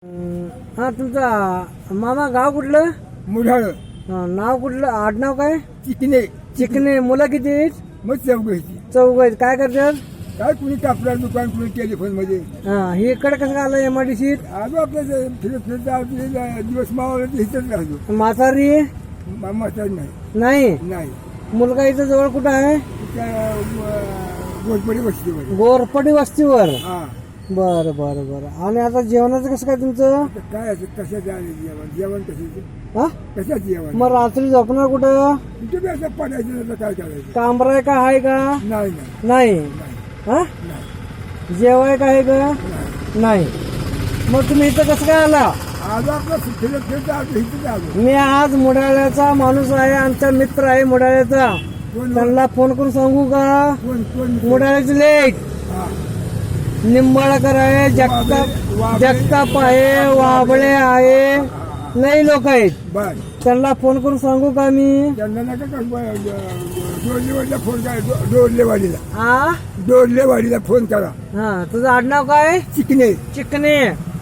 हा तुमचा मामा गाव कुठलं? मुढाळ नाव कुठलं? आडनाव काय? चिकणे चिकणे. मुलं किती आहेत? मग चौघायची चौघ आहेत. काय करतात? काय कुणी कापडा दुकान कुणी टेलिफोन मध्ये हा हे इकडे कसं आलं एमआयडीसीत? आलो आपलं फिरत फिरत आपले दिवस मावळले इथंच राहतो. म्हातारी म्हातारी नाही नाही. नाही मुलगा इथं जवळ कुठं आहे? गोरपडी बसतीवर. गोरपडी वस्तीवर. हा बरं बरं बरं. आणि आता जेवणाचं कसं काय तुमचं? आता काय असं कशाचं आले जेवण जेवण कशाचं हा कशाचं जेवण मग रात्री झोपणार कुठं? कुठे बी असं पडायचं नाही तर काय करायचं. कांबराय का आहे का? नाही नाही नाही. नाही हा नाही जेवाय का आहे का? नाही. नाही. मग तुम्ही इथं कसं काय आला? आज आपलं फिरत फिरत आलो इथंच आलो. मी आज मुडाळ्याचा माणूस आहे, आमचा मित्र आहे मुडाळ्याचा. कोण त्यांना फोन करून सांगू का? कोण कोण मुडाळ्याचे लेख हा निंबाळकर आहे, जगताप आहे, वाबळे आहे, लई लोक आहेत. बर त्यांना फोन करून सांगू का मी? त्यांना नका का डोरलेवाडीला फोन करा. डोरलेवाडीला हा डोरलेवाडीला फोन करा. हा तुझं आडनाव काय? चिकणे चिकणे.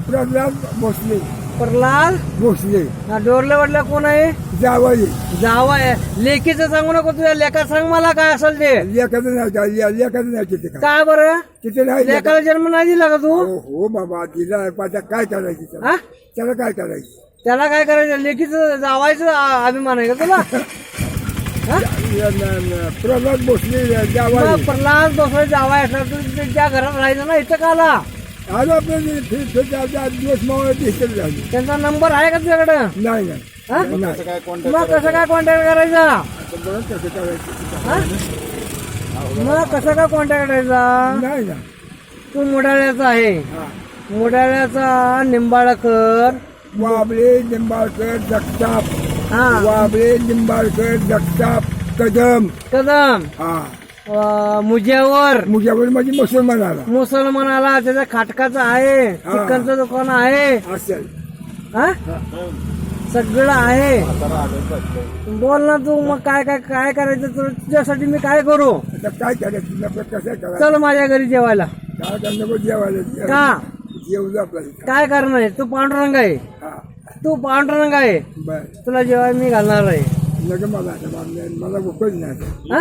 प्रल्हाद भोसले प्रल्हाद. भोसले हा डोरलेवाडला कोण आहे? जावई जावाय. लेकीचं सांगू नको, तुझ्या लेखा सांग मला काय असेल ते. लेखाचं नाही का लेखाचं नाही तिथे का काय बरं? तिथे नाही लेखा. लेखाला जन्म नाही दिला का तू? हो हो बाबा दिला आता काय करायचं त्याला? हा त्याला काय करायचं. त्याला काय करायचं? लेकीचं जावायचं अभिमान आहे का तुला? हा? प्रल्हाद भोसले मग जावई प्रल्हाद बसवा जावाय असणार तू त्या घरात राहायचं ना, इथं का आला? आज आपलं दिवस मावळ इथेच राहिलो. त्यांचा नंबर आहे का तुझ्याकडं? नाही नाही हा? नाही मग कसं काय कॉन्टॅक्ट करायचा? बरं कसं करायचं. हा? मग कसं काय कॉन्टॅक्ट करायचा? नाही ना तू मुडाळ्याचा आहे. हा मुडाळ्याचा निंबाळकर. वाबळे लिंबाळकर जगताप हा वाबळे लिंबाळकर जगताप कदम कदम. हा मुजेवर मुख्यावर म्हणजे मुसलमान आला मुसलमानाला त्याच्या खाटकाचं आहे, चिकनचं दुकान आहे. असेल. हा सगळं आहे. बोल ना तू. मग काय काय काय करायचं तुझ्यासाठी? मी काय करू? आता काय करायचं आपलं कसं करायचं. चल माझ्या घरी जेवायला. काय करणार नको जेवायला का? जेवलं आपल्याला. काय करणार आहे? तू पांडुरंग आहे. हा तू पांडुरंग आहे. बर तुला जेवाय मी घालणार आहे. लगे मला आता मला भूकच नाही. हा?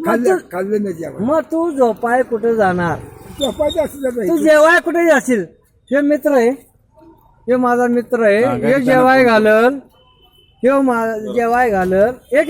खाल्लं खाल्लं नाही जेवण. मग तू झोपाय कुठे जाणार? झोपायचं असं तू जेवाय कुठे जाशील? हे मित्र आहे, हे माझा मित्र आहे. हे जेवाय घालल, हे जेवाय घालल. एक